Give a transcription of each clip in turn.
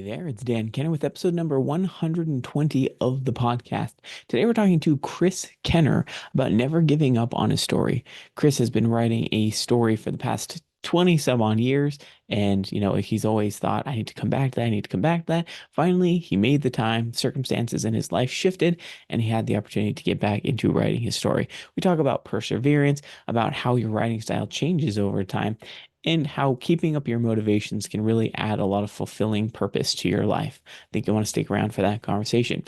there, it's Dan Kenner with episode number 120 of the podcast. Today we're talking to Chris Kenner about never giving up on his story. Chris has been writing a story for the past 20 some on years, and he's always thought, I need to come back to that, I need to come back to that. Finally, he made the time, circumstances in his life shifted, and he had the opportunity to get back into writing his story. We talk about perseverance, about how your writing style changes over time, and how keeping up your motivations can really add a lot of fulfilling purpose to your life. I think you want to stick around for that conversation.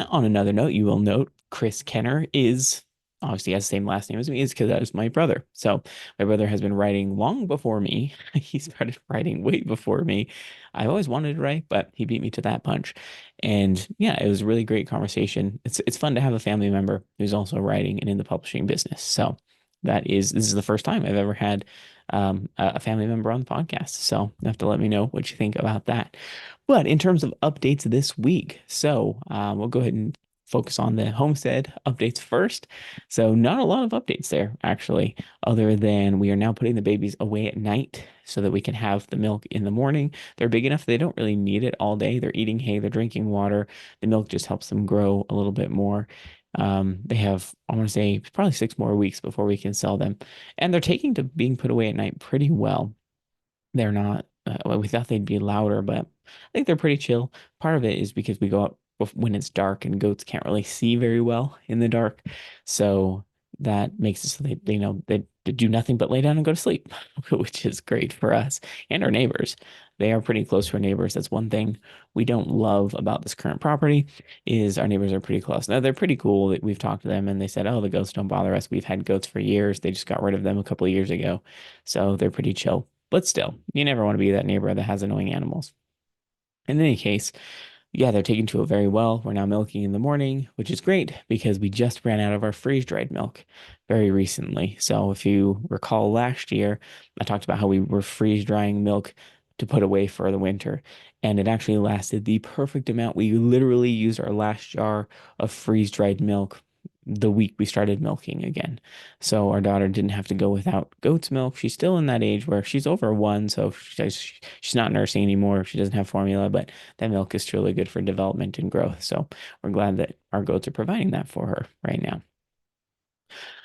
On another note, you will note Chris Kenner is obviously has the same last name as me, is because that is my brother. So my brother has been writing long before me. He started writing way before me. I always wanted to write, but he beat me to that punch. And yeah, it was a really great conversation. It's fun to have a family member who's also writing and in the publishing business. So this is the first time I've ever had a family member on the podcast. So you have to let me know what you think about that. But in terms of updates this week, we'll go ahead and focus on the homestead updates first. So not a lot of updates there, actually, other than we are now putting the babies away at night so that we can have the milk in the morning. They're big enough they don't really need it all day. They're eating hay, they're drinking water. The milk just helps them grow a little bit more. They have, I want to say, probably 6 more weeks before we can sell them. And they're taking to being put away at night pretty well. They're not, well, we thought they'd be louder, but I think they're pretty chill. Part of it is because we go out when it's dark and goats can't really see very well in the dark. So that makes it so they do nothing but lay down and go to sleep, which is great for us and our neighbors. They are pretty close to our neighbors. That's one thing we don't love about this current property is our neighbors are pretty close. Now they're pretty cool. We've talked to them and they said, "Oh, the goats don't bother us. We've had goats for years. They just got rid of them a couple of years ago." So they're pretty chill. But still, you never want to be that neighbor that has annoying animals. In any case, yeah, they're taken to it very well. We're now milking in the morning, which is great because we just ran out of our freeze-dried milk very recently. So if you recall last year, I talked about how we were freeze-drying milk to put away for the winter, and it actually lasted the perfect amount. We literally used our last jar of freeze-dried milk the week we started milking again. So our daughter didn't have to go without goat's milk. She's still in that age where she's over 1, so she's not nursing anymore. She doesn't have formula, but that milk is truly good for development and growth. So we're glad that our goats are providing that for her right now.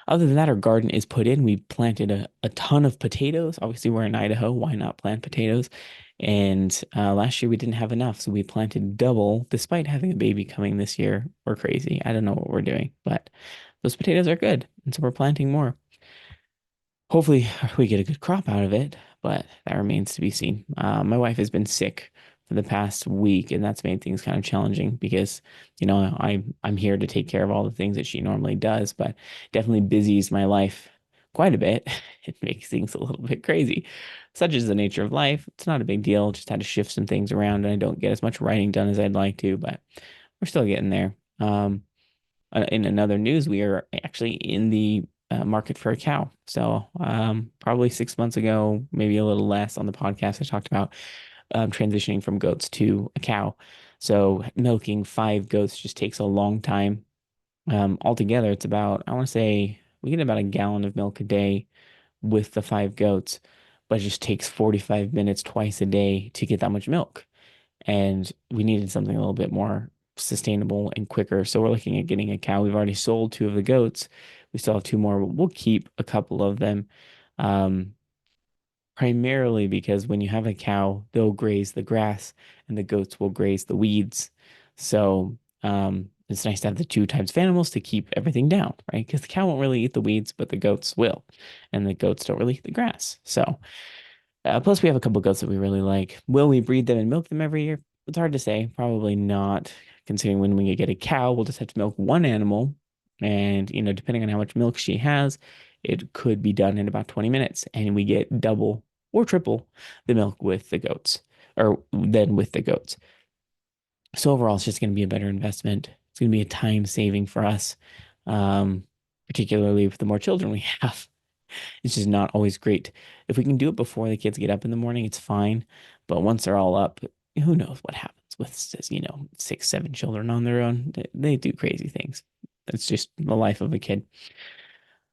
Other than that, our garden is put in. We planted a ton of potatoes. Obviously, we're in Idaho. Why not plant potatoes? And last year we didn't have enough, so we planted double despite having a baby coming this year. We're crazy. I don't know what we're doing, but those potatoes are good. And so we're planting more. Hopefully, we get a good crop out of it, but that remains to be seen. My wife has been sick for the past week, and that's made things kind of challenging because, I'm here to take care of all the things that she normally does, but definitely busies my life quite a bit. It makes things a little bit crazy. Such is the nature of life. It's not a big deal. Just had to shift some things around, and I don't get as much writing done as I'd like to, but we're still getting there. In another news, we are actually in the market for a cow. So probably 6 months ago, maybe a little less on the podcast, I talked about transitioning from goats to a cow. So milking 5 goats just takes a long time. Altogether, it's about, I want to say, we get about a gallon of milk a day with the 5 goats, but it just takes 45 minutes twice a day to get that much milk. And we needed something a little bit more sustainable and quicker. So we're looking at getting a cow. We've already sold 2 of the goats. We still have 2 more, but we'll keep a couple of them. Um, Primarily because when you have a cow, they'll graze the grass and the goats will graze the weeds. So it's nice to have the 2 types of animals to keep everything down, right? Because the cow won't really eat the weeds, but the goats will. And the goats don't really eat the grass. So plus, we have a couple goats that we really like. Will we breed them and milk them every year? It's hard to say. Probably not, considering when we get a cow, we'll just have to milk one animal. And, depending on how much milk she has, it could be done in about 20 minutes. And we get double or triple the milk with the goats, or than with the goats. So overall, it's just going to be a better investment. It's going to be a time saving for us, particularly with the more children we have. It's just not always great. If we can do it before the kids get up in the morning, it's fine. But once they're all up, who knows what happens with, 6, 7 children on their own. They do crazy things. It's just the life of a kid.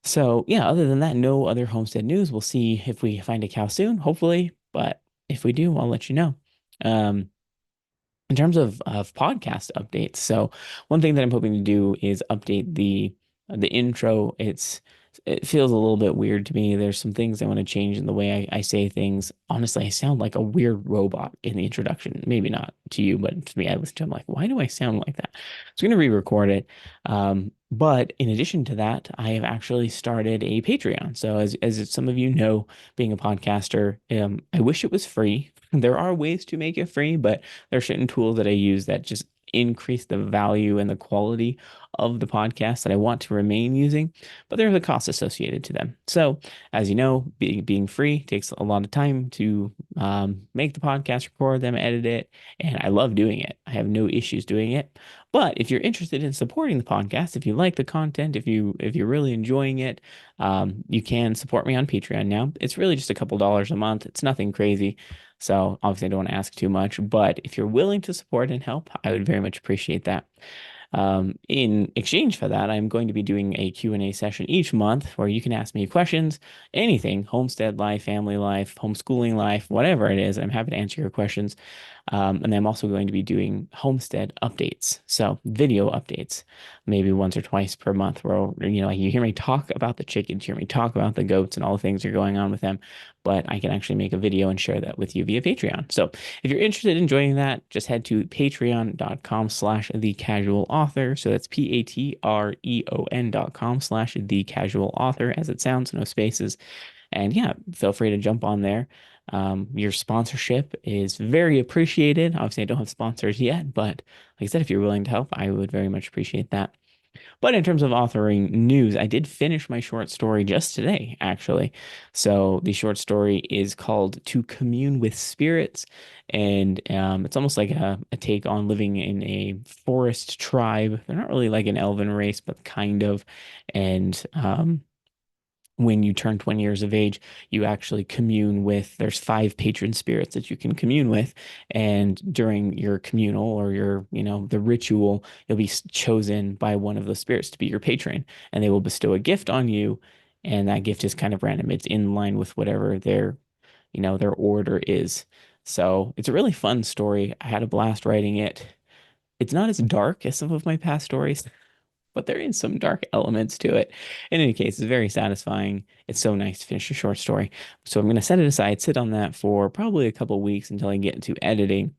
So yeah, other than that, no other homestead news. We'll see if we find a cow soon, hopefully. But if we do, I'll let you know. Um, in terms of podcast updates, so one thing that I'm hoping to do is update the intro. It feels a little bit weird to me. There's some things I want to change in the way I say things. Honestly, I sound like a weird robot in the introduction. Maybe not to you, but to me, I listen to it, I'm like, why do I sound like that? So I'm going to re-record it. But in addition to that, I have actually started a Patreon. So as some of you know, being a podcaster, I wish it was free. There are ways to make it free, but there are certain tools that I use that just increase the value and the quality of the podcast that I want to remain using, but there's a cost associated to them. So, as you know, being free takes a lot of time to make the podcast, record them, edit it, and I love doing it. I have no issues doing it. But if you're interested in supporting the podcast, if you like the content, if you're really enjoying it, you can support me on Patreon now. It's really just a couple dollars a month. It's nothing crazy. So obviously I don't want to ask too much, but if you're willing to support and help, I would very much appreciate that. In exchange for that, I'm going to be doing a Q&A session each month where you can ask me questions, anything, homestead life, family life, homeschooling life, whatever it is. I'm happy to answer your questions. And I'm also going to be doing homestead updates. So video updates, maybe once or twice per month where, like you hear me talk about the chickens, you hear me talk about the goats and all the things that are going on with them, but I can actually make a video and share that with you via Patreon. So if you're interested in joining that, just head to patreon.com/the casual author. So that's patreon.com/the casual author, as it sounds, no spaces. And yeah, feel free to jump on there. Your sponsorship is very appreciated. Obviously, I don't have sponsors yet, but like I said, if you're willing to help, I would very much appreciate that. But in terms of authoring news, I did finish my short story just today, actually. So the short story is called To Commune with Spirits. And it's almost like a take on living in a forest tribe. They're not really like an elven race, but kind of. And when you turn 20 years of age, you actually commune with, there's five patron spirits that you can commune with. And during your communal or the ritual, you'll be chosen by one of those spirits to be your patron, and they will bestow a gift on you. And that gift is kind of random. It's in line with whatever their order is. So it's a really fun story. I had a blast writing it. It's not as dark as some of my past stories, but there is some dark elements to it. In any case, it's very satisfying. It's so nice to finish a short story. So I'm going to set it aside, sit on that for probably a couple of weeks until I get into editing.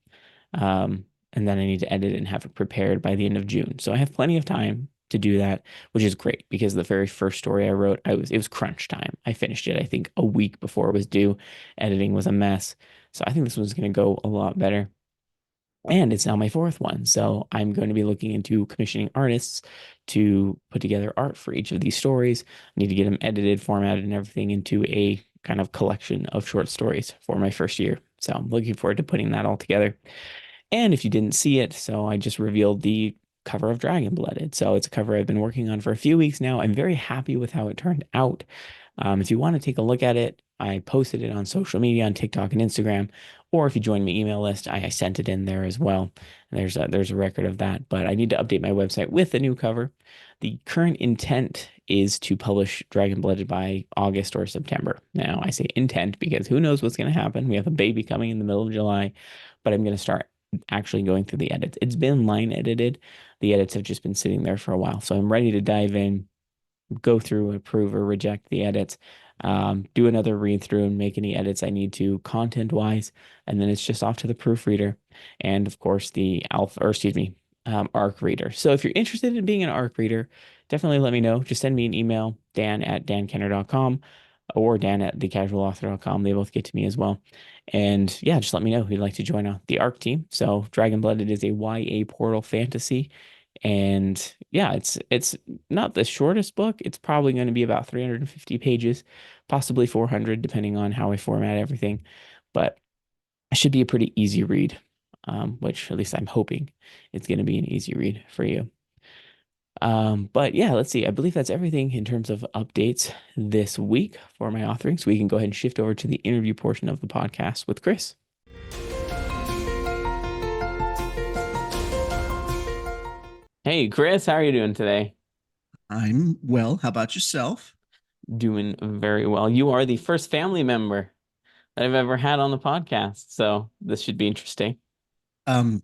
And then I need to edit it and have it prepared by the end of June. So I have plenty of time to do that, which is great because the very first story I wrote, it was crunch time. I finished it, I think, a week before it was due. Editing was a mess. So I think this one's going to go a lot better. And it's now my fourth one. So I'm going to be looking into commissioning artists to put together art for each of these stories. I need to get them edited, formatted, and everything into a kind of collection of short stories for my first year. So I'm looking forward to putting that all together. And if you didn't see it, so I just revealed the cover of Dragon Blooded. So it's a cover I've been working on for a few weeks now. I'm very happy with how it turned out. If you want to take a look at it, I posted it on social media on TikTok and Instagram, or if you join my email list, I sent it in there as well. There's a record of that, but I need to update my website with the new cover. The current intent is to publish Dragon Blooded by August or September. Now, I say intent because who knows what's going to happen. We have a baby coming in the middle of July, but I'm going to start actually going through the edits. It's been line edited. The edits have just been sitting there for a while. So I'm ready to dive in, go through, approve or reject the edits, do another read through and make any edits I need to content wise. And then it's just off to the proofreader and of course the alpha, or excuse me, ARC reader. So if you're interested in being an ARC reader, definitely let me know. Just send me an email, dan@dankenner.com or dan@thecasualauthor.com. They both get to me as well. And yeah, just let me know if you'd like to join the ARC team. So Dragon Blooded is a YA portal fantasy. And yeah, it's not the shortest book. It's probably going to be about 350 pages, possibly 400, depending on how I format everything. But it should be a pretty easy read, which at least I'm hoping it's going to be an easy read for you. But yeah, let's see. I believe that's everything in terms of updates this week for my authoring. So we can go ahead and shift over to the interview portion of the podcast with Chris. Hey, Chris, how are you doing today? I'm well. How about yourself? Doing very well. You are the first family member that I've ever had on the podcast, so this should be interesting. Um,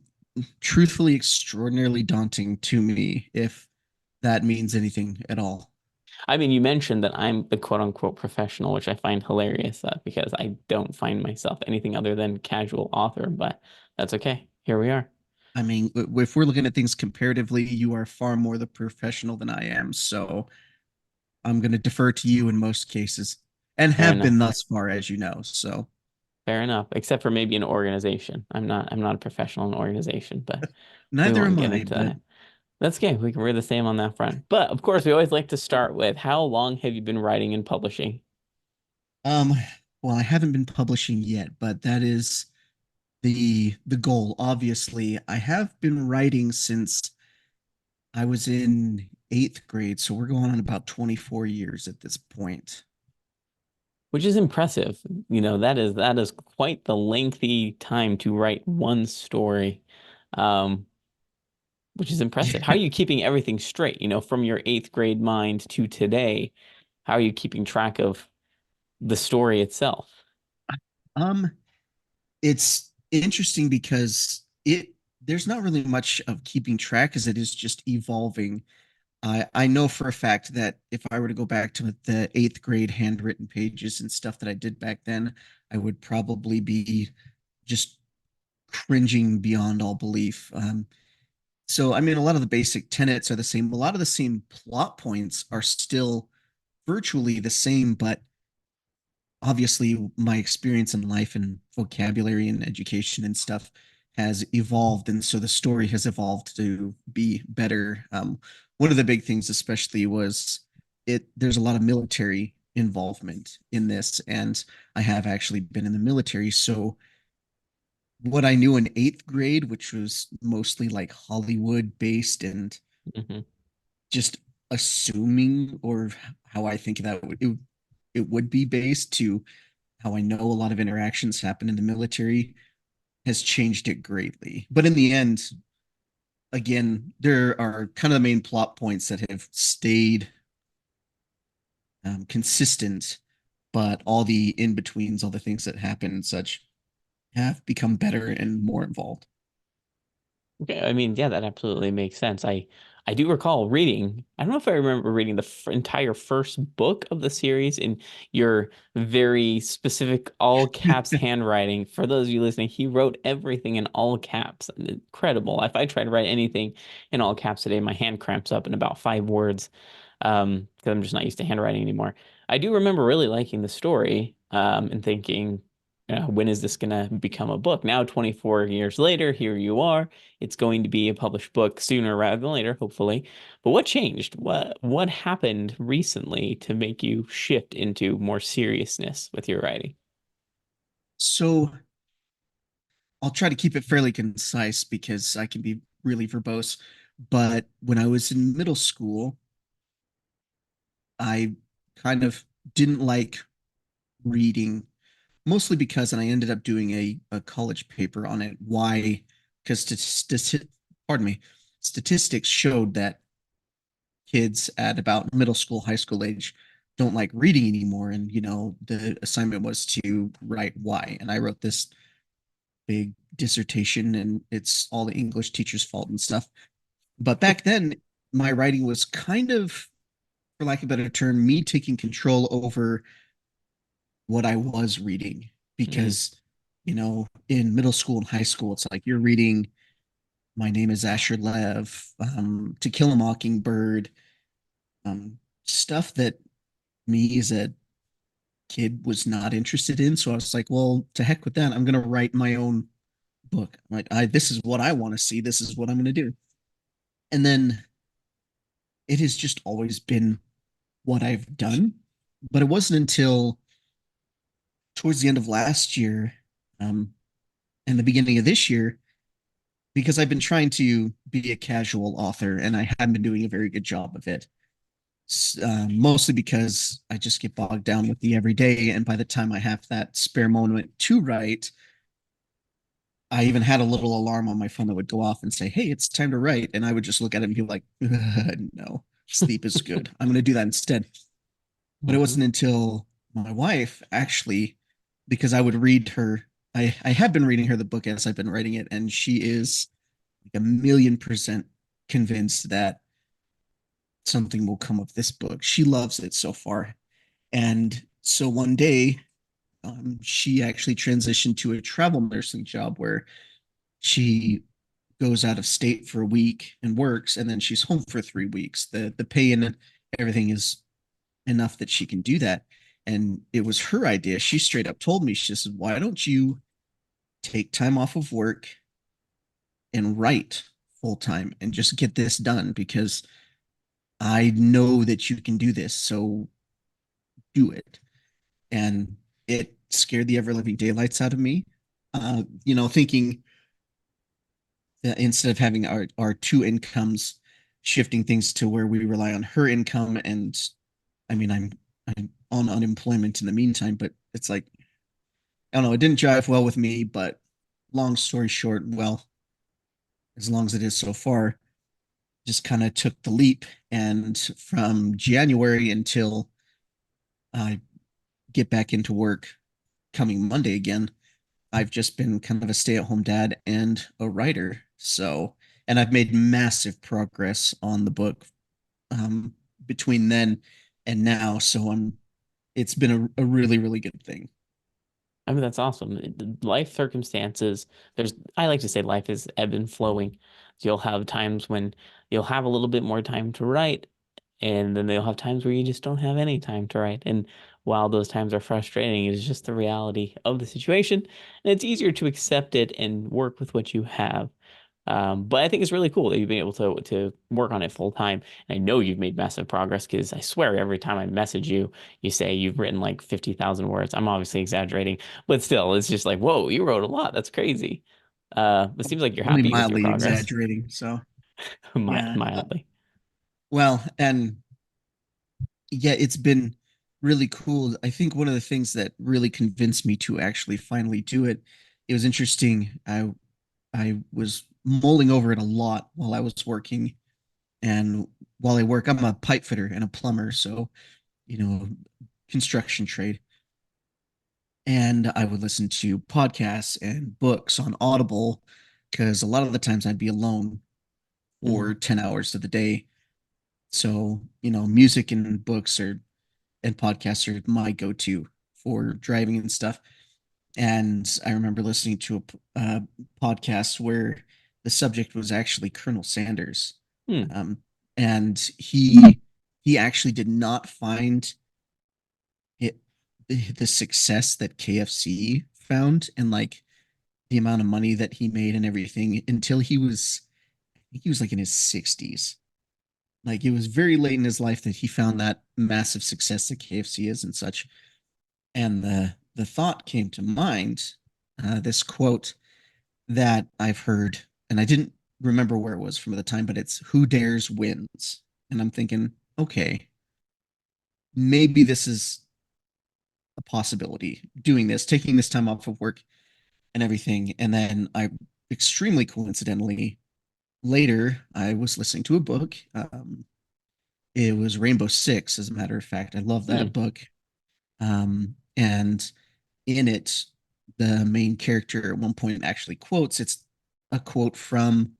truthfully extraordinarily daunting to me, if that means anything at all. I mean, you mentioned that I'm the quote unquote professional, which I find hilarious because I don't find myself anything other than casual author, but that's okay. Here we are. I mean, if we're looking at things comparatively, you are far more the professional than I am. So I'm going to defer to you in most cases and Fair have been enough. thus far, as you know. So Fair enough. Except for maybe an organization. I'm not a professional in an organization, but we neither won't am get I, into but that. That's okay. We're the same on that front. But of course, we always like to start with how long have you been writing and publishing? um, well, I haven't been publishing yet, but that is the goal. Obviously, I have been writing since I was in eighth grade, so we're going on about 24 years at this point. Which is impressive. That is quite the lengthy time to write one story. Um, which is impressive. How are Yeah. you keeping everything straight, from your eighth grade mind to today? How are you keeping track of the story itself? Um, it's interesting because it there's not really much of keeping track as it is just evolving. I know for a fact that if I were to go back to the eighth grade handwritten pages and stuff that I did back then, I would probably be just cringing beyond all belief. So, I mean, a lot of the basic tenets are the same. A lot of the same plot points are still virtually the same, but obviously my experience in life and vocabulary and education and stuff has evolved, and so the story has evolved to be better. One of the big things especially was there's a lot of military involvement in this, and I have actually been in the military. So what I knew in eighth grade, which was mostly like Hollywood based and Hmm. just assuming, or how I think that it would be based, to how I know a lot of interactions happen in the military, has changed it greatly. But in the end, again, there are kind of the main plot points that have stayed consistent, but all the in betweens, all the things that happen and such, have become better and more involved. Okay, I mean, yeah, that absolutely makes sense. I do recall reading. I don't know if I remember reading the f entire first book of the series in your very specific all caps handwriting. For those of you listening, he wrote everything in all caps. Incredible. If I try to write anything in all caps today, my hand cramps up in about 5 words. Because I'm just not used to handwriting anymore. I do remember really liking the story, and thinking, when is this gonna become a book? Now, 24 years later, here you are. It's going to be a published book sooner rather than later, hopefully. But what changed? What happened recently to make you shift into more seriousness with your writing? So I'll try to keep it fairly concise because I can be really verbose. But when I was in middle school, I kind of didn't like reading, mostly because, and I ended up doing a college paper on it. Why? Because pardon me, statistics showed that kids at about middle school, high school age don't like reading anymore. And, the assignment was to write why. And I wrote this big dissertation, and it's all the English teacher's fault and stuff. But back then, my writing was kind of, for lack of a better term, me taking control over what I was reading. Mm, Because, in middle school and high school, it's like you're reading My Name is Asher Lev, To Kill a Mockingbird, stuff that me as a kid was not interested in. So I was like, well, to heck with that. I'm going to write my own book. Like, this is what I want to see. This is what I'm going to do. And then it has just always been what I've done. But it wasn't until towards the end of last year, um, and the beginning of this year, because I've been trying to be a casual author and I haven't been doing a very good job of it. Mostly because I just get bogged down with the everyday. And by the time I have that spare moment to write, I even had a little alarm on my phone that would go off and say, "Hey, it's time to write." And I would just look at it and be like, "No, sleep is good. I'm going to do that instead." But it mhm. wasn't until my wife actually, because I would read her, I have been reading her the book as I've been writing it, and she is like 1,000,000% convinced that something will come of this book. She loves it so far. And so one day, she actually transitioned to a travel nursing job where she goes out of state for a week and works, and then she's home for 3 weeks. The pay and everything is enough that she can do that. And it was her idea. She straight up told me, she said, "Why don't you take time off of work and write full time and just get this done? Because I know that you can do this. So do it." And it scared the ever living daylights out of me. Thinking that instead of having our two incomes, shifting things to where we rely on her income, and I mean, I'm on unemployment in the meantime, but it's like, I don't know, it didn't jive well with me. But long story short, well, as long as it is so far, just kind of took the leap. And from January until I get back into work coming Monday again, I've just been kind of a stay-at-home dad and a writer. So, and I've made massive progress on the book, um, between then and now. So it's been a really, really good thing. I mean, that's awesome. The life circumstances, I like to say life is ebb and flowing. You'll have times when you'll have a little bit more time to write, and then they'll have times where you just don't have any time to write. And while those times are frustrating, it's just the reality of the situation. And it's easier to accept it and work with what you have. But I think it's really cool that you've been able to work on it full time. And I know you've made massive progress because I swear every time I message you, you say you've written like 50,000 words. I'm obviously exaggerating, but still, it's just like, whoa, you wrote a lot. That's crazy. It seems like you're Only happy with your mildly progress. exaggerating. So, yeah. Mildly. Well, and yeah, it's been really cool. I think one of the things that really convinced me to actually finally do it, it was interesting. I was mulling over it a lot while I was working. And while I work, I'm a pipe fitter and a plumber, so you know, construction trade. And I would listen to podcasts and books on Audible because a lot of the times I'd be alone Mhm. for 10 hours of the day. So, music and books and podcasts are my go-to for driving and stuff. And I remember listening to a podcast where the subject was actually Colonel Sanders. Hmm. Um, and he actually did not find it the success that KFC found, and like the amount of money that he made and everything, until I think he was like in his 60s. Like it was very late in his life that he found that massive success that KFC is and such. And the thought came to mind, this quote that I've heard, and I didn't remember where it was from at the time, but it's "Who dares wins." And I'm thinking, okay, maybe this is a possibility. Doing this, taking this time off of work and everything, and then I extremely coincidentally later I was listening to a book. It was Rainbow Six, as a matter of fact. I love Hmm. that book. And in it, the main character at one point actually quotes, it's a quote from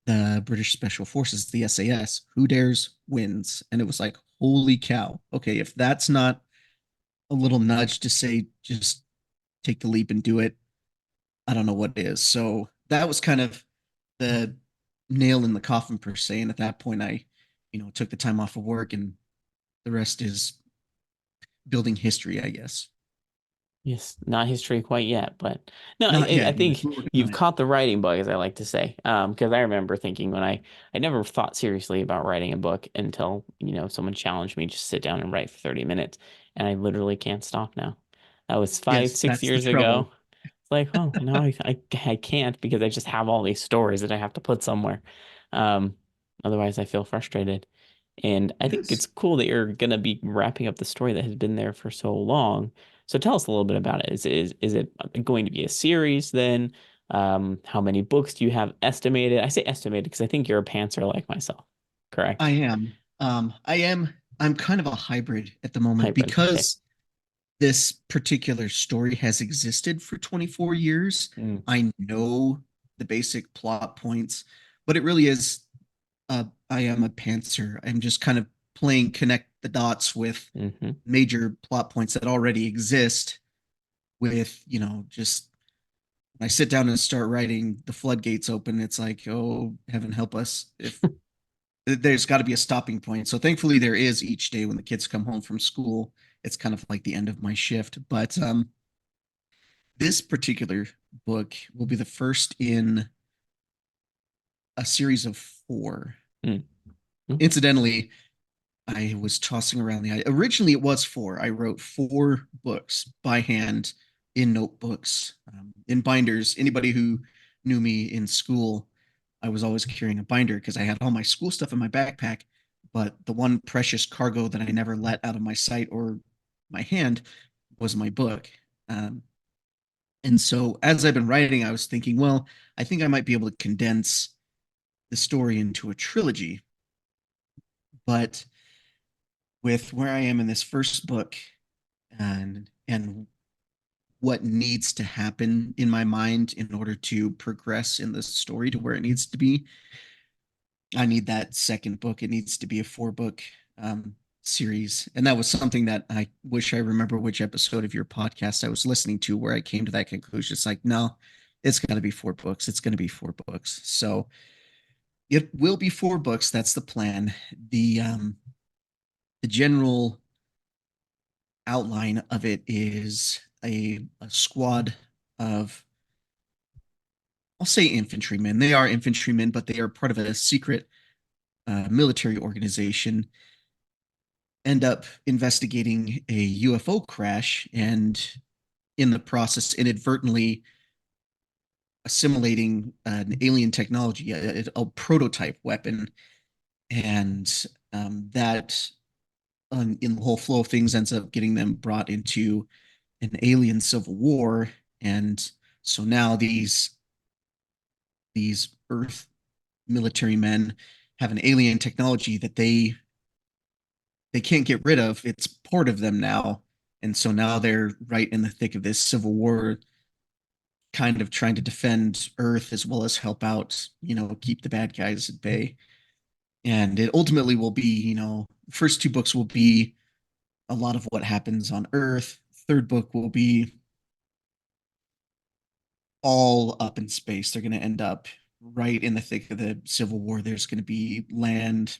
the British Special Forces, the SAS: "Who dares wins." And it was like, holy cow. Okay, if that's not a little nudge to say, just take the leap and do it, I don't know what is. So that was kind of the nail in the coffin per se. And at that point, I, took the time off of work, and the rest is building history, I guess. Yes, not history quite yet, but no, Not I yet, but think we're working on you've it. caught the writing bug, as I like to say. Because I remember thinking when I never thought seriously about writing a book until, someone challenged me to sit down and write for 30 minutes, and I literally can't stop now. That was five, Yes, six that's the years trouble. ago. It's like, oh, now I can't because I just have all these stories that I have to put somewhere. Um, Otherwise I feel frustrated. And I think Yes, it's cool that you're gonna be wrapping up the story that has been there for so long. So tell us a little bit about it. Is it going to be a series then? How many books do you have estimated? I say estimated because I think you're a pantser like myself, I correct? am. I'm kind of a hybrid at the moment Hybrid. Okay. because this particular story has existed for 24 years. Mm. I know the basic plot points, but it really is I am a pantser. I'm just kind of playing connect the dots with Hmm. major plot points that already exist with, just when I sit down and start writing, the floodgates open. It's like, oh, heaven help us. If there's got to be a stopping point. So thankfully there is each day when the kids come home from school. It's kind of like the end of my shift. But this particular book will be the first in a series of four. Mm. Okay. Incidentally, I was tossing around the idea. Originally, it was four. I wrote four books by hand in notebooks, in binders. Anybody who knew me in school, I was always carrying a binder because I had all my school stuff in my backpack. But the one precious cargo that I never let out of my sight or my hand was my book. Um, and so as I've been writing, I was thinking, well, I think I might be able to condense the story into a trilogy. But with where I am in this first book and what needs to happen in my mind in order to progress in the story to where it needs to be. I need that second book. It needs to be a four-book series. And that was something that I wish I remember which episode of your podcast I was listening to where I came to that conclusion. It's like, no, it's got to be four books. It's going to be four books. So it will be four books. That's the plan. The general outline of it is a squad of, I'll say infantrymen. They are infantrymen, but they are part of a secret military organization. End up investigating a UFO crash and, in the process, inadvertently assimilating an alien technology, a prototype weapon, and that, in the whole flow of things, ends up getting them brought into an alien civil war. And so now these Earth military men have an alien technology that they can't get rid of. It's part of them now. And so now they're right in the thick of this civil war, kind of trying to defend Earth as well as help out, keep the bad guys at bay. And it ultimately will be, first two books will be a lot of what happens on Earth. Third book will be all up in space. They're going to end up right in the thick of the Civil War. There's going to be land,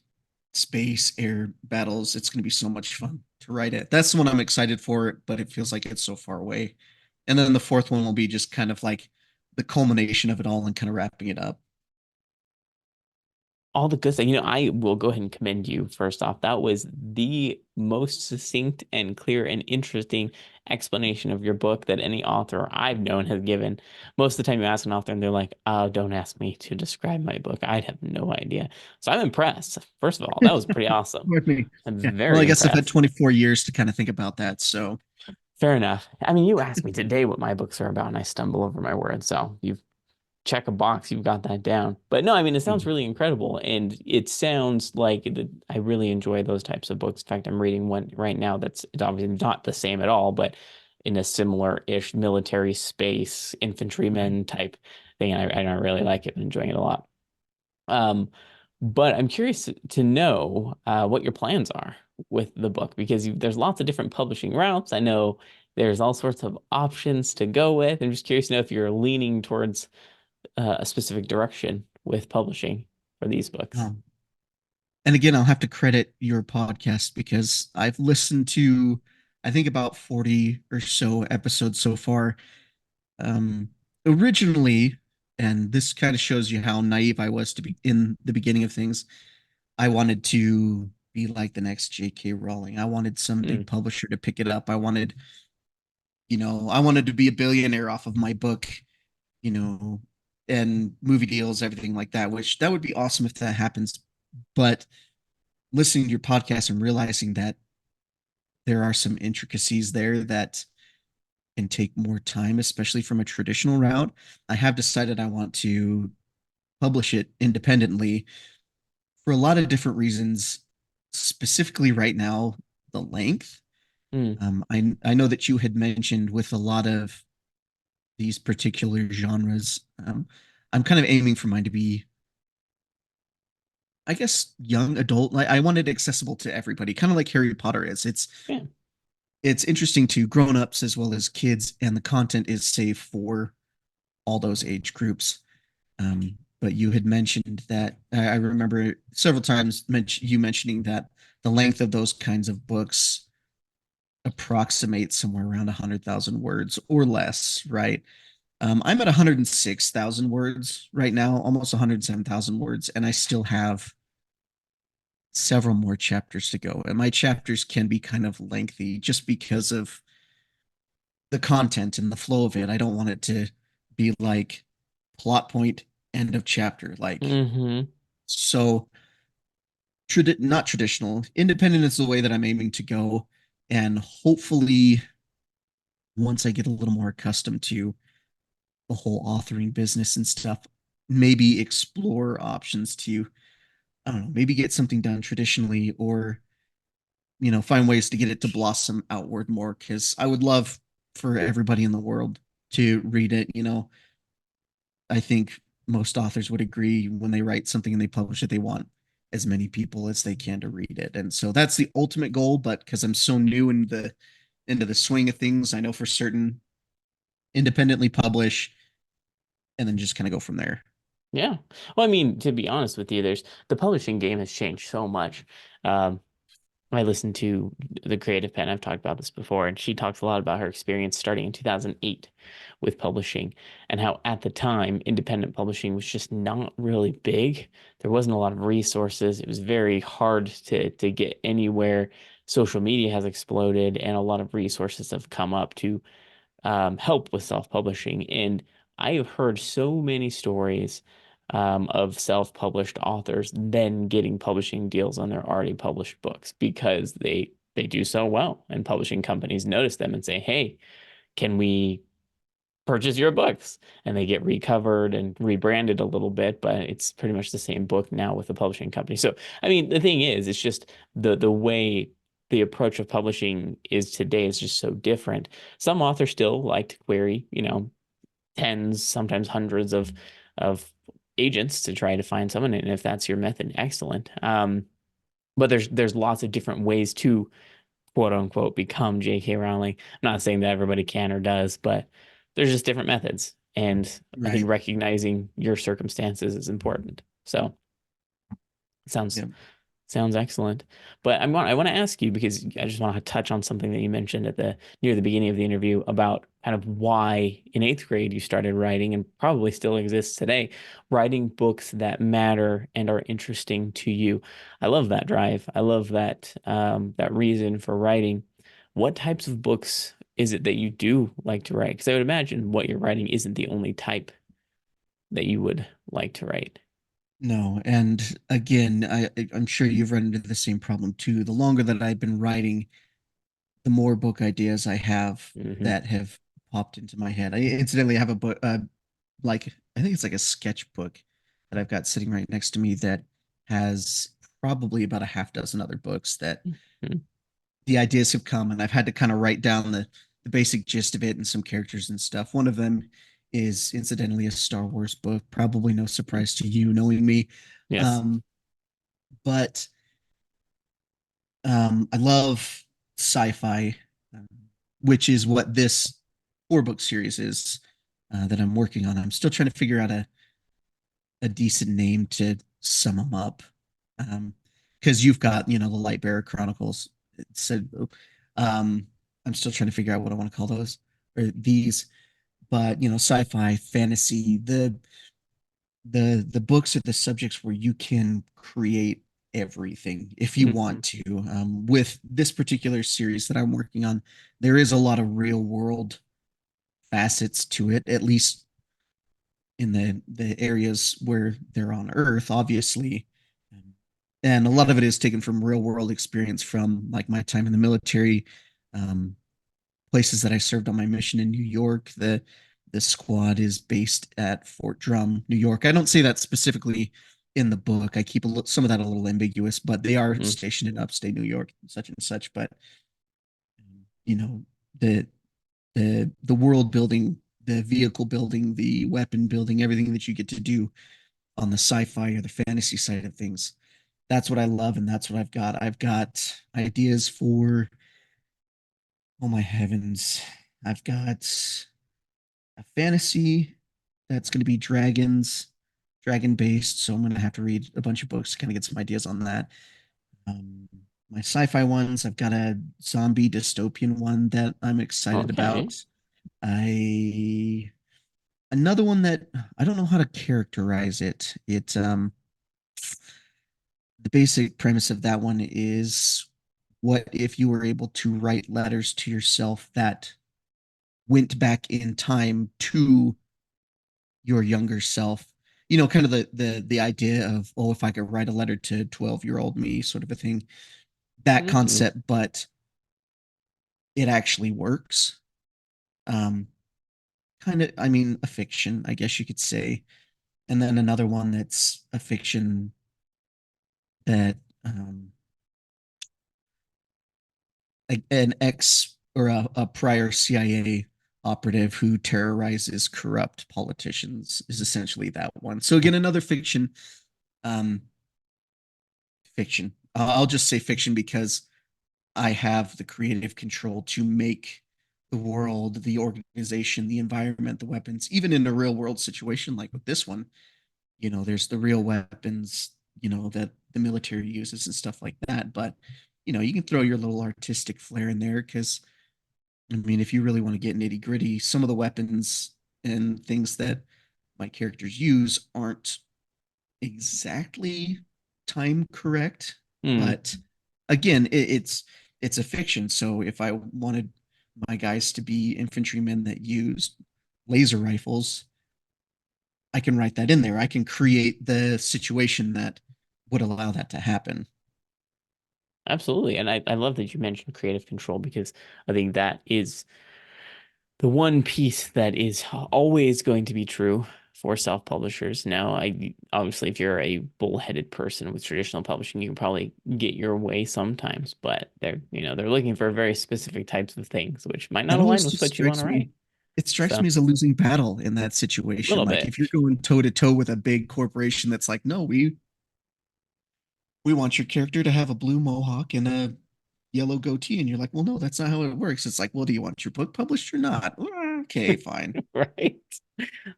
space, air battles. It's going to be so much fun to write it. That's the one I'm excited for, but it feels like it's so far away. And then the fourth one will be just kind of like the culmination of it all and kind of wrapping it up. All the good stuff. I will go ahead and commend you first off. That was the most succinct and clear and interesting explanation of your book that any author I've known has given. Most of the time you ask an author and they're like, oh, don't ask me to describe my book. I'd have no idea. So I'm impressed. First of all, that was pretty awesome. I'm Yeah. Well, very I guess I've had impressed. 24 years to kind of think about that. So, Fair enough. I mean, you asked me today what my books are about, and I stumble over my words. So you've check a box, you've got that down. But no, I mean, it sounds mhm. really incredible. And it sounds like I really enjoy those types of books. In fact, I'm reading one right now it's obviously not the same at all, but in a similar-ish military space, Right. infantryman type thing. And I really like it. I'm enjoying it a lot. Um, but I'm curious to know what your plans are with the book because there's lots of different publishing routes. I know there's all sorts of options to go with. I'm just curious to know if you're leaning towards a specific direction with publishing for these books. Um, and again, I'll have to credit your podcast because I've listened to, I think, about 40 or so episodes so far. Um, Originally, and this kind of shows you how naive I was to be in the beginning of things. I wanted to be like the next J.K. Rowling. I wanted some big Mm. publisher to pick it up. I wanted to be a billionaire off of my book, you know, and movie deals, everything like that, which that would be awesome if that happens. But listening to your podcast and realizing that there are some intricacies there that can take more time, especially from a traditional route, I have decided I want to publish it independently for a lot of different reasons. Specifically, right now, the length. Mm. I know that you had mentioned with a lot of these particular genres. I'm kind of aiming for mine to be, I guess, young adult. Like I want it accessible to everybody, kind of like Harry Potter is. Yeah. It's interesting to grown-ups as well as kids, and the content is safe for all those age groups. But you had mentioned that I remember several times you mentioning that the length of those kinds of books approximates somewhere around 100,000 words or less, right? I'm at 106,000 words right now, almost 107,000 words, and I still have several more chapters to go. And my chapters can be kind of lengthy just because of the content and the flow of it. I don't want it to be like plot point, end of chapter. Like, Hmm. so not traditional. Independent is the way that I'm aiming to go. And hopefully, once I get a little more accustomed to the whole authoring business and stuff, maybe explore options to, I don't know, maybe get something done traditionally or, find ways to get it to blossom outward more. Cause I would love for everybody in the world to read it. I think most authors would agree when they write something and they publish it, they want as many people as they can to read it. And so that's the ultimate goal. But because I'm so new in the into the swing of things, I know for certain independently publish and then just kind of go from there. Yeah. Well, I mean, to be honest with you, there's the publishing game has changed so much. Um, I listened to the Creative Pen. I've talked about this before, and she talks a lot about her experience starting in 2008 with publishing and how at the time independent publishing was just not really big. There wasn't a lot of resources. It was very hard to get anywhere. Social media has exploded, and a lot of resources have come up to help with self-publishing. And I have heard so many stories of self-published authors then getting publishing deals on their already published books because they do so well, and publishing companies notice them and say, "Hey, can we purchase your books?" And they get recovered and rebranded a little bit, but it's pretty much the same book now with the publishing company. So, I mean, the thing is, it's just the way the approach of publishing is today is just so different. Some authors still like to query, tens, sometimes hundreds of agents to try to find someone, and if that's your method, excellent. But there's lots of different ways to quote unquote become J.K. Rowling. I'm not saying that everybody can or does, but there's just different methods. And I think Right. recognizing your circumstances is important. So it Yeah. sounds excellent. But I want to ask you because I just want to touch on something that you mentioned at the near the beginning of the interview about kind of why in eighth grade you started writing and probably still exists today, writing books that matter and are interesting to you. I love that drive. I love that reason for writing. What types of books is it that you do like to write? Because I would imagine what you're writing isn't the only type that you would like to write. No, and again, I'm sure you've run into the same problem too. The longer that I've been writing, the more book ideas I have Hmm. that have popped into my head. I incidentally have a book, like I think it's like a sketchbook that I've got sitting right next to me that has probably about a half dozen other books that the ideas have come, and I've had to kind of write down the basic gist of it and some characters and stuff. One of them is incidentally a Star Wars book, probably no surprise to you knowing me. Yes. Um, but I love sci-fi, um, which is what this four-book series is that I'm working on. I'm still trying to figure out a decent name to sum them up. Because you've got, the Lightbearer Chronicles. So, um, I'm still trying to figure out what I want to call those or these. But sci-fi, fantasy, the books are the subjects where you can create everything if you Hmm. want to. With this particular series that I'm working on, there is a lot of real world facets to it, at least in the areas where they're on Earth, obviously. And a lot of it is taken from real world experience from like my time in the military, um, places that I served on my mission in New York. The squad is based at Fort Drum, New York. I don't say that specifically in the book. I keep some of that a little ambiguous, but they are Hmm. stationed in upstate New York, such and such. But you know, the the world building the vehicle building, the weapon building, everything that you get to do on the sci-fi or the fantasy side of things. That's what I love, and that's what I've got. I've got ideas for, oh my heavens, I've got a fantasy that's going to be dragon based. So I'm going to have to read a bunch of books to kind of get some ideas on that. Um, my sci-fi ones, I've got a zombie dystopian one that I'm excited Okay. about. I Another one that I don't know how to characterize it. The basic premise of that one is, what if you were able to write letters to yourself that went back in time to your younger self? You know, kind of the idea of, oh, if I could write a letter to 12-year-old me, sort of a thing. That Mm, concept, but it actually works. Um, Kind of, I mean, a fiction, I guess you could say. And then another one that's a fiction that an ex or a prior CIA operative who terrorizes corrupt politicians is essentially that one. So again, another um, fiction. I'll just say fiction because I have the creative control to make the world, the organization, the environment, the weapons, even in a real world situation like with this one. You know, there's the real weapons, that the military uses and stuff like that. But, you can throw your little artistic flair in there because, I mean, if you really want to get nitty gritty, some of the weapons and things that my characters use aren't exactly time correct. mm, But again, it's a fiction. So if I wanted my guys to be infantrymen that used laser rifles, I can write that in there. I can create the situation that would allow that to happen. absolutely. And I love that you mentioned creative control because I think that is the one piece that is always going to be true for self-publishers. Now, I obviously if you're a bullheaded person with traditional publishing, you can probably get your way sometimes, but they're looking for very specific types of things, which might not That align always with just what you want strikes to me. write. It strikes So, me as a losing battle in that a situation. little Like bit. if you're going toe to toe with a big corporation that's like, no, we want your character to have a blue mohawk and a yellow goatee, and you're like, well, no, that's not how it works. It's like, well, do you want your book published or not? Okay, fine. Right.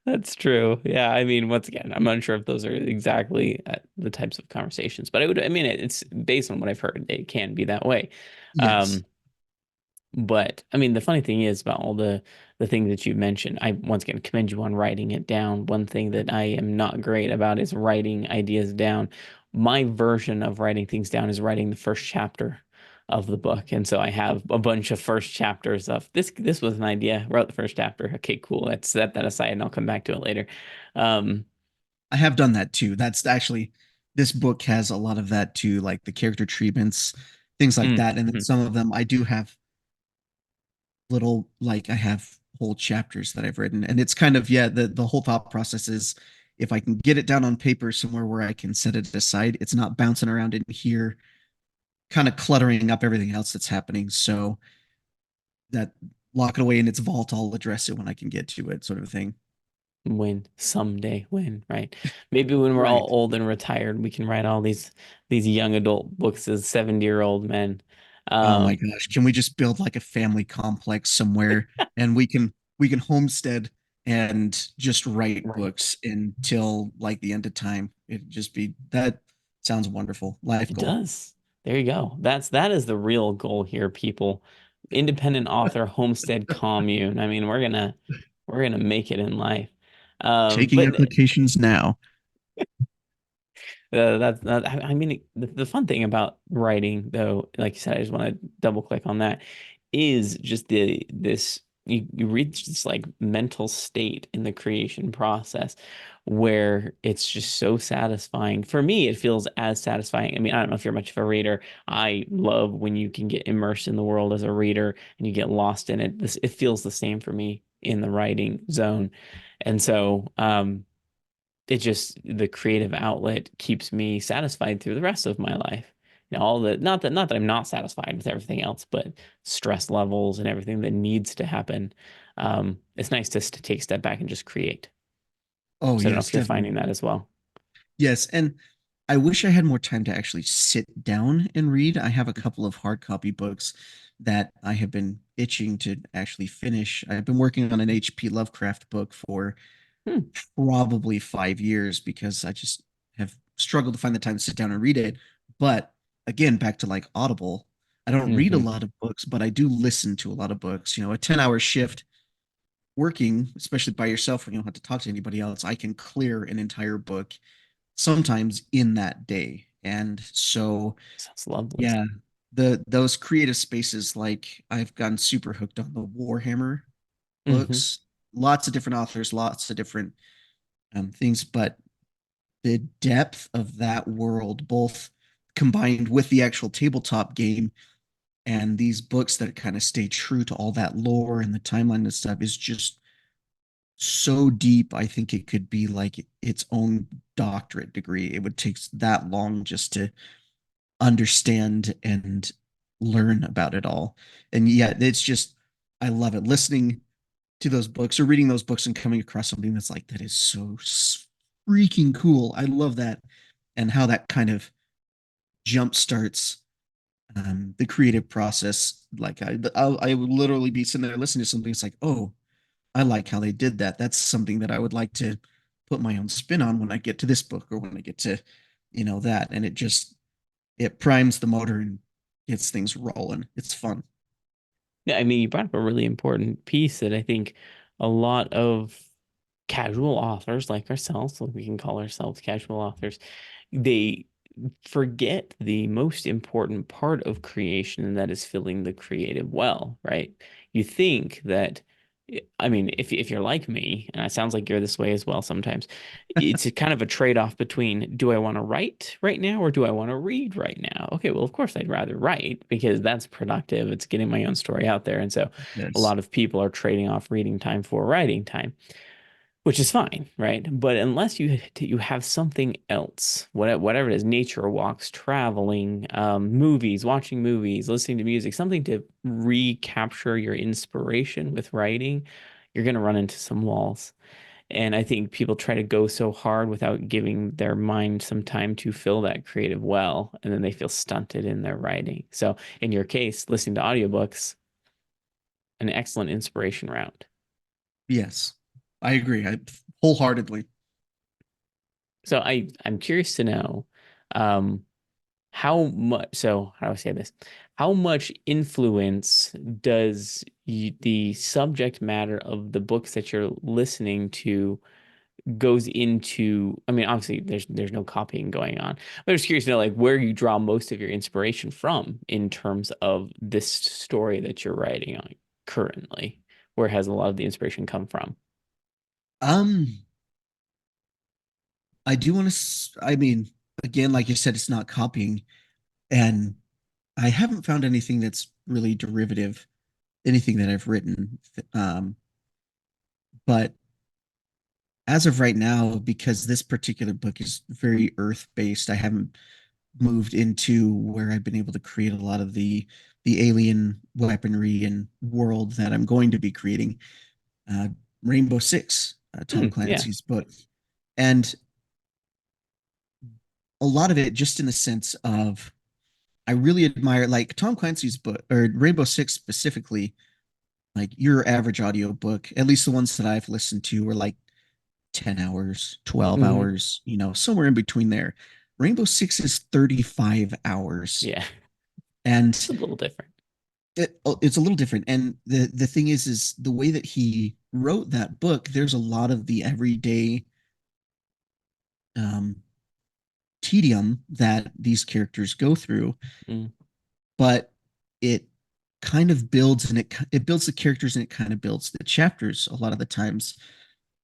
That's true. Yeah, I mean, once again, I'm unsure if those are exactly the types of conversations, but I mean, it's based on what I've heard, it can be that way. Yes. Um, but I mean, the funny thing is about all the things that you mentioned, I once again commend you on writing it down. One thing that I am not great about is writing ideas down. My version of writing things down is writing the first chapter of the book. And so I have a bunch of first chapters of this was an idea, wrote the first chapter. Okay, cool. Let's set that aside and I'll come back to it later. Um, I have done that too. That's actually, this book has a lot of that too, like the character treatments, things like that. And then mhm. some of them I do have little, like I have whole chapters that I've written. And it's kind of, yeah, the whole thought process is, if I can get it down on paper somewhere where I can set it aside, it's not bouncing around in here, kind of cluttering up everything else that's happening. So that, lock it away in its vault, I'll address it when I can get to it, sort of thing. When someday when, right? Maybe when we're all Right. old and retired, we can write all these young adult books as 70-year-old men. Oh my Um, gosh. Can we just build like a family complex somewhere, and we can homestead and just write right. books until like the end of time? It'd just be, that sounds wonderful. Life It goal. does. There you go. That is the real goal here, people. Independent author, homestead commune. I mean, we're gonna make it in life. Taking But applications now. I mean, the fun thing about writing, though, like you said, I just want to double click on that, is just this you reach this like mental state in the creation process where it's just so satisfying. For me, it feels as satisfying. I mean, I don't know if you're much of a reader. I love when you can get immersed in the world as a reader and you get lost in it. It feels the same for me in the writing zone. And so, it just the creative outlet keeps me satisfied through the rest of my life. all the not that I'm not satisfied with everything else, but stress levels and everything that needs to happen. It's nice just to take a step back and just create. Oh, So I don't know yes, if you're finding definitely. that as well. Yes, and I wish I had more time to actually sit down and read. I have a couple of hard copy books that I have been itching to actually finish. I've been working on an H.P. Lovecraft book for Hmm. probably 5 years because I just have struggled to find the time to sit down and read it. But again, back to like Audible, I don't read a Hmm. lot of books, but I do listen to a lot of books. You know, a 10-hour shift working, especially by yourself when you don't have to talk to anybody else, I can clear an entire book sometimes in that day. And so, Sounds lovely. yeah, the those creative spaces, like I've gotten super hooked on the Warhammer Hmm. books, lots of different authors, lots of different things, but the depth of that world, both combined with the actual tabletop game and these books that kind of stay true to all that lore and the timeline and stuff, is just so deep. I think it could be like its own doctorate degree. It would take that long just to understand and learn about it all. And yet it's just, I love it listening to those books or reading those books and coming across something that's like, that is so freaking cool. I love that. And how that kind of jump starts the creative process. Like I would literally be sitting there listening to something. It's like, oh, I like how they did that. That's something that I would like to put my own spin on when I get to this book or when I get to, that. And it primes the motor and gets things rolling. It's fun. Yeah, I mean, you brought up a really important piece that I think a lot of casual authors like ourselves, like we can call ourselves casual authors, they forget the most important part of creation, and that is filling the creative well, right? You think that, I mean, if you're like me, and it sounds like you're this way as well sometimes, it's a kind of a trade-off between do I want to write right now or do I want to read right now? Okay, well, of course I'd rather write because that's productive. It's getting my own story out there. And so a Yes. lot of people are trading off reading time for writing time, which is fine, right? But unless you have something else, whatever it is, nature walks, traveling, watching movies, listening to music, something to recapture your inspiration with writing, you're going to run into some walls. And I think people try to go so hard without giving their mind some time to fill that creative well, and then they feel stunted in their writing. So in your case, listening to audiobooks, an excellent inspiration route. Yes. I agree. I wholeheartedly. So I'm curious to know, um, how much, so how do I say this? How much influence does the subject matter of the books that you're listening to goes into, I mean, obviously there's no copying going on, but I'm just curious to know like where you draw most of your inspiration from in terms of this story that you're writing on currently. Where has a lot of the inspiration come from? Um, I do want to, I mean, again, like you said, it's not copying. And I haven't found anything that's really derivative, anything that I've written. Um, but as of right now, because this particular book is very earth based, I haven't moved into where I've been able to create a lot of the alien weaponry and world that I'm going to be creating. Uh, Rainbow Six, Tom Hmm, yeah. Clancy's book, and a lot of it just in the sense of I really admire like Tom Clancy's book or Rainbow Six specifically. Like your average audio book, at least the ones that I've listened to, are like 10 hours, 12 Hmm. hours, somewhere in between there. Rainbow Six is 35 hours. Yeah. It's And a little different. it's a little different. And the thing is the way that he wrote that book, there's a lot of the everyday um, tedium that these characters go through, Mm. but it kind of builds and it builds the characters and it kind of builds the chapters a lot of the times,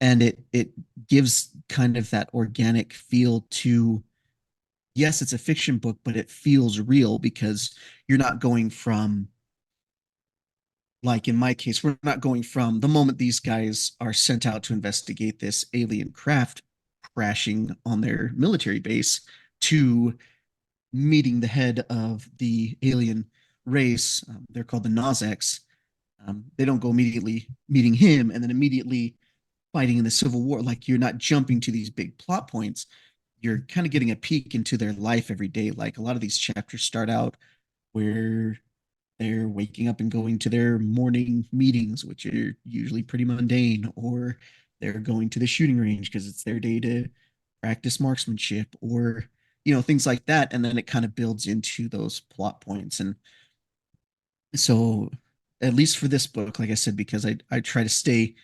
and it gives kind of that organic feel to, yes, it's a fiction book, but it feels real because you're not going from, like in my case, we're not going from the moment these guys are sent out to investigate this alien craft crashing on their military base to meeting the head of the alien race. They're called the Nozex. They don't go immediately meeting him and then immediately fighting in the Civil War. Like you're not jumping to these big plot points. You're kind of getting a peek into their life every day. Like a lot of these chapters start out where they're waking up and going to their morning meetings, which are usually pretty mundane, or they're going to the shooting range because it's their day to practice marksmanship, or things like that. And then it kind of builds into those plot points. And so, at least for this book, like I said, because I try to stay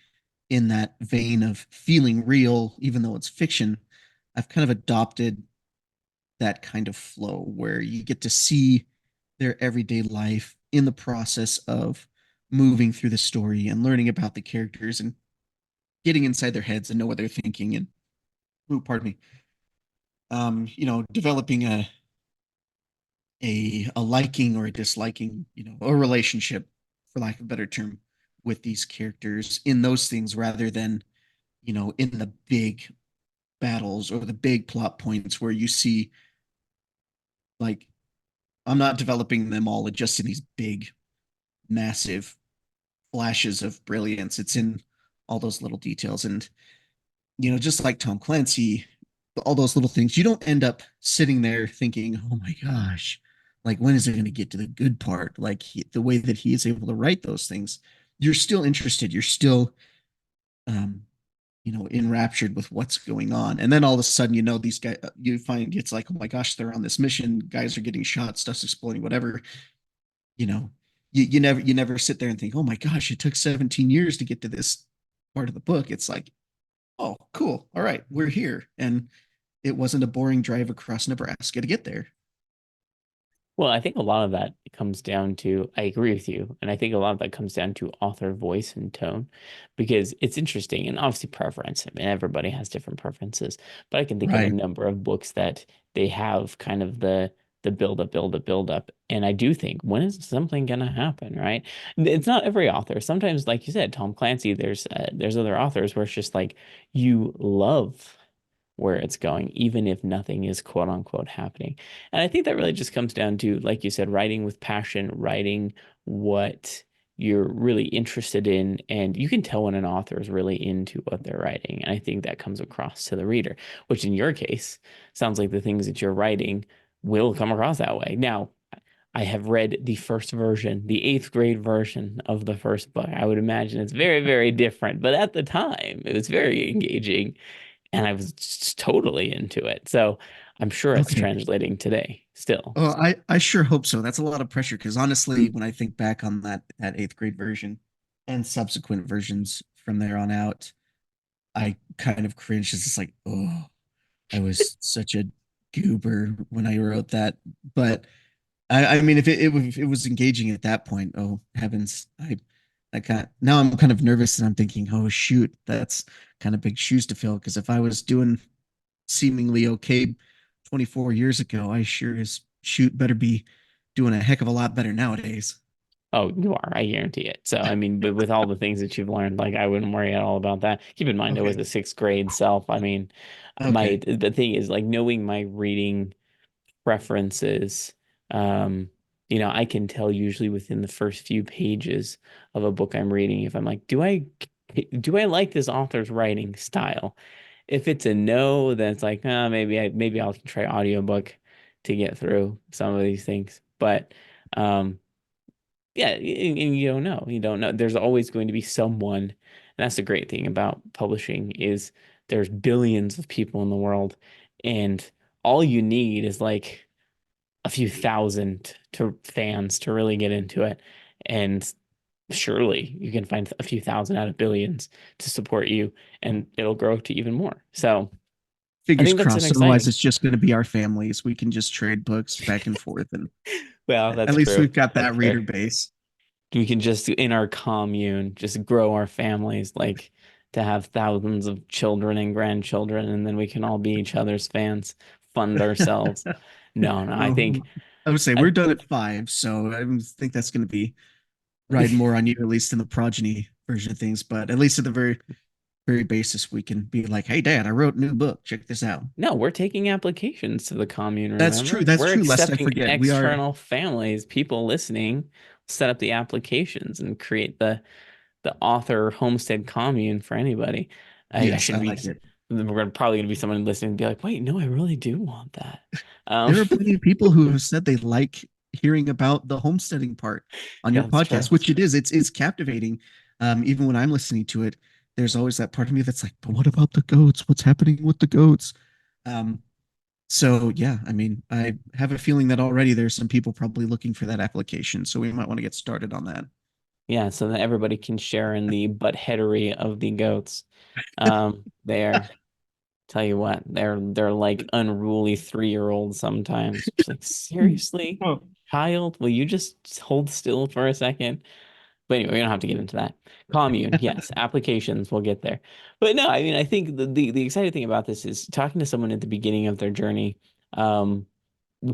in that vein of feeling real, even though it's fiction, I've kind of adopted that kind of flow where you get to see their everyday life in the process of moving through the story and learning about the characters and getting inside their heads and know what they're thinking and pardon me, developing a liking or a disliking, a relationship, for lack of a better term, with these characters in those things rather than, in the big battles or the big plot points where you see like I'm not developing them all just in these big, massive flashes of brilliance. It's in all those little details. And, just like Tom Clancy, all those little things, you don't end up sitting there thinking, oh my gosh, like when is it going to get to the good part? Like the way that he is able to write those things, you're still interested. You're still, um, enraptured with what's going on. And then all of a sudden, these guys, you find it's like, oh my gosh, they're on this mission. Guys are getting shot, stuff's exploding, whatever. You know, you never sit there and think, oh my gosh, it took 17 years to get to this part of the book. It's like, oh, cool. All right, we're here. And it wasn't a boring drive across Nebraska to get there. Well, I think a lot of that comes down to, I agree with you. And I think a lot of that comes down to author voice and tone because it's interesting and obviously preference. I mean, everybody has different preferences, but I can think of a Right. number of books that they have kind of the build up, build up, build up. And I do think, when is something gonna happen, right? It's not every author. Sometimes, like you said, Tom Clancy, there's other authors where it's just like you love where it's going, even if nothing is quote unquote happening. And I think that really just comes down to, like you said, writing with passion, writing what you're really interested in. And you can tell when an author is really into what they're writing. And I think that comes across to the reader, which in your case sounds like the things that you're writing will come across that way. Now, I have read the first version, the eighth grade version of the first book. I would imagine it's very, very different. But at the time, it was very engaging and I was just totally into it. So I'm sure it's Okay. translating today still. Oh, I sure hope so. That's a lot of pressure because honestly, when I think back on that eighth grade version and subsequent versions from there on out, I kind of cringe. It's just like, oh, I was such a goober when I wrote that. But I mean, if it was engaging at that point, oh heavens, I kind now I'm kind of nervous and I'm thinking, oh shoot, that's kind of big shoes to fill. Because if I was doing seemingly okay 24 years ago, I sure as shoot better be doing a heck of a lot better nowadays. Oh, you are, I guarantee it. So, I mean, but with all the things that you've learned, like I wouldn't worry at all about that. Keep in mind, I was Okay. a sixth grade self. I mean, Okay. the thing is like knowing my reading preferences. Um, I can tell usually within the first few pages of a book I'm reading if I'm like, do I like this author's writing style? If it's a no, then it's like, maybe I'll try audiobook to get through some of these things. But um, yeah, and you don't know. You don't know. There's always going to be someone, and that's the great thing about publishing is there's billions of people in the world, and all you need is like a few thousand to fans to really get into it. And surely you can find a few thousand out of billions to support you, and it'll grow to even more. So I Fingers think that's an crossed. Otherwise, exciting. it's just going to be our families. We can just trade books back and forth, and Well, at that's least true. we've got That's that fair. reader base. We can just in our commune just grow our families like to have thousands of children and grandchildren, and then we can all be each other's fans, fund ourselves. No, no, I think Well, I would say I we're done at 5, so I think that's going to be riding more on you, at least in the progeny version of things. But at least at the very very basis we can be like, hey, Dad, I wrote a new book. Check this out. No, we're taking applications to the commune, That's true. remember? That's We're true. Lest I accepting forget, we are. external families, people listening, set up the applications and create the author homestead commune for anybody. I Yes, should I be like it. probably gonna be someone listening and be like, wait, no, I really do want that. Um, There are plenty of people who have said they like hearing about the homesteading part on yeah, your that's true. podcast, which it is. It's captivating. Even when I'm listening to it, there's always that part of me that's like, but what about the goats? What's happening with the goats? Um, so yeah, I mean, I have a feeling that already there's some people probably looking for that application. So we might want to get started on that. Yeah, so that everybody can share in the buttheadery of the goats. They're tell you what, they're like unruly 3-year olds sometimes. Just like, seriously, Oh. child, will you just hold still for a second? But anyway, we don't have to get into that. Commune, yes, applications, we'll get there. But no, I mean, I think the exciting thing about this is talking to someone at the beginning of their journey. Um,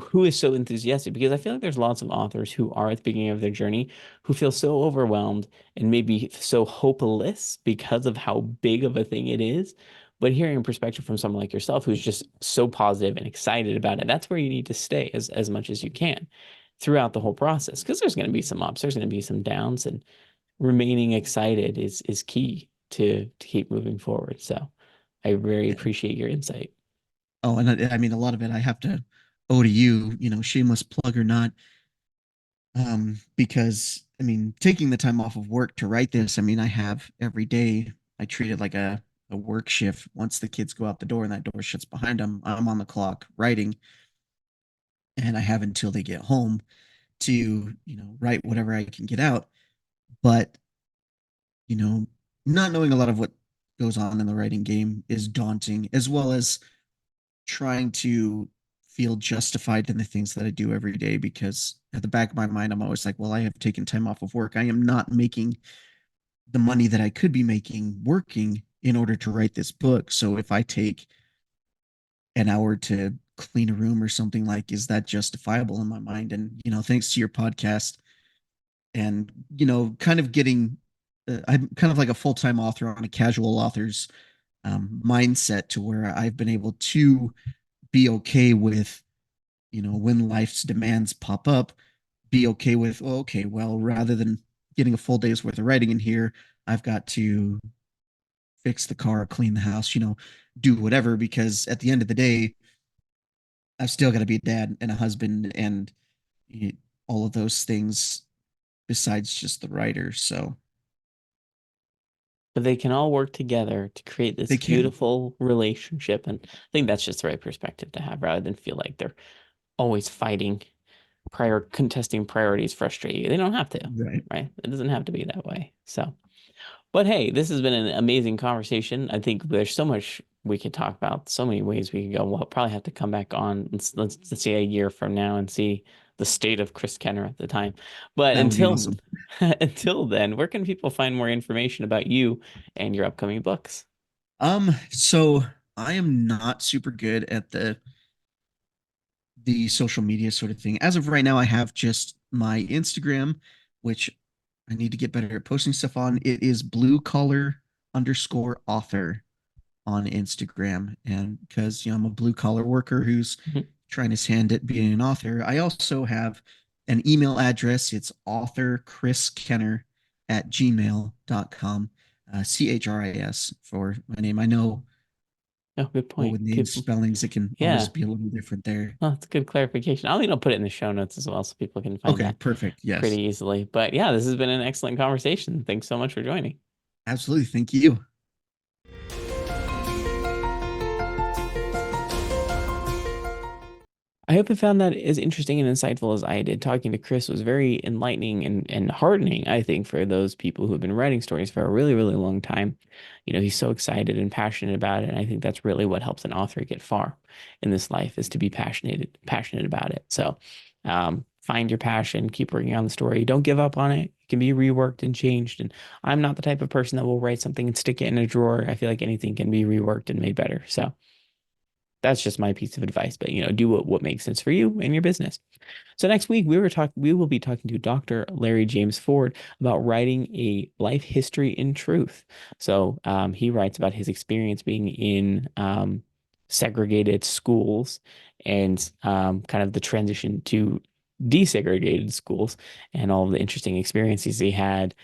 who is so enthusiastic, because I feel like there's lots of authors who are at the beginning of their journey who feel so overwhelmed and maybe so hopeless because of how big of a thing it is. But hearing a perspective from someone like yourself who's just so positive and excited about it, that's where you need to stay as much as you can throughout the whole process. Because there's going to be some ups, there's going to be some downs, and remaining excited is key to keep moving forward. So I very appreciate your insight. Oh, and I mean, a lot of it I have to owe to you, shameless plug or not. Because I mean, taking the time off of work to write this, I mean, I have every day, I treat it like a work shift. Once the kids go out the door and that door shuts behind them, I'm on the clock writing, and I have until they get home to, write whatever I can get out. But, you know, not knowing a lot of what goes on in the writing game is daunting, as well as trying to feel justified in the things that I do every day, because at the back of my mind, I'm always like, well, I have taken time off of work. I am not making the money that I could be making working in order to write this book. So if I take an hour to clean a room or something, like, is that justifiable in my mind? And, thanks to your podcast and, kind of getting, I'm kind of like a full time author on a casual author's mindset, to where I've been able to be okay with, when life's demands pop up, be okay with, oh, okay, well, rather than getting a full day's worth of writing in here, I've got to fix the car, clean the house, do whatever, because at the end of the day, I've still got to be a dad and a husband and all of those things besides just the writer. So But they can all work together to create this they can. beautiful relationship. And I think that's just the right perspective to have rather than feel like they're always fighting, contesting priorities frustrate you. They don't have to, Right. right? It doesn't have to be that way. So, but hey, this has been an amazing conversation. I think there's so much we could talk about, so many ways we could go. We'll probably have to come back on, let's see a year from now and see the state of Chris Kenner at the time. But That would be until awesome. until then, where can people find more information about you and your upcoming books? So I am not super good at the social media sort of thing. As of right now, I have just my Instagram, which I need to get better at posting stuff on. It is blue collar underscore author on Instagram. And because, I'm a blue collar worker who's Mhm. trying his hand at being an author, I also have an email address. It's author Chris Kenner at gmail.com. CHRIS for my name. I know, Oh, good well, point. with name Good. spellings, it can always Yeah. be a little different there. Oh, that's a good clarification. I'll put it in the show notes as well so people can find Okay, that perfect. pretty Yes, easily. But yeah, this has been an excellent conversation. Thanks so much for joining. absolutely. Thank you. I hope you found that as interesting and insightful as I did. Talking to Chris was very enlightening and heartening, I think, for those people who have been writing stories for a really, really long time. He's so excited and passionate about it. And I think that's really what helps an author get far in this life is to be passionate about it. So find your passion, keep working on the story. Don't give up on it. It can be reworked and changed. And I'm not the type of person that will write something and stick it in a drawer. I feel like anything can be reworked and made better. So That's just my piece of advice, but do what makes sense for you and your business. So next week we will be talking to Dr. Larry James Ford about writing a life history in truth. So he writes about his experience being in segregated schools and kind of the transition to desegregated schools and all of the interesting experiences he had,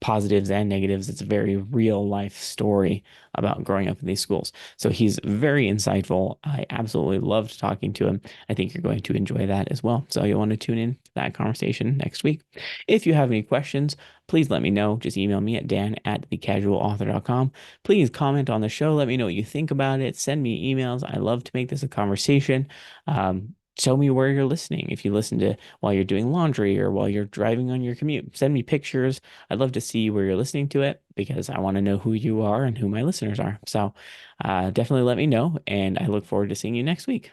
positives and negatives. It's a very real life story about growing up in these schools. So he's very insightful. I absolutely loved talking to him. I think you're going to enjoy that as well. So you'll want to tune in to that conversation next week. If you have any questions, please let me know. Just email me at dan@thecasualauthor.com. Please comment on the show. Let me know what you think about it. Send me emails. I love to make this a conversation. Show me where you're listening. If you listen to while you're doing laundry or while you're driving on your commute, send me pictures. I'd love to see where you're listening to it because I want to know who you are and who my listeners are. So definitely let me know, and I look forward to seeing you next week.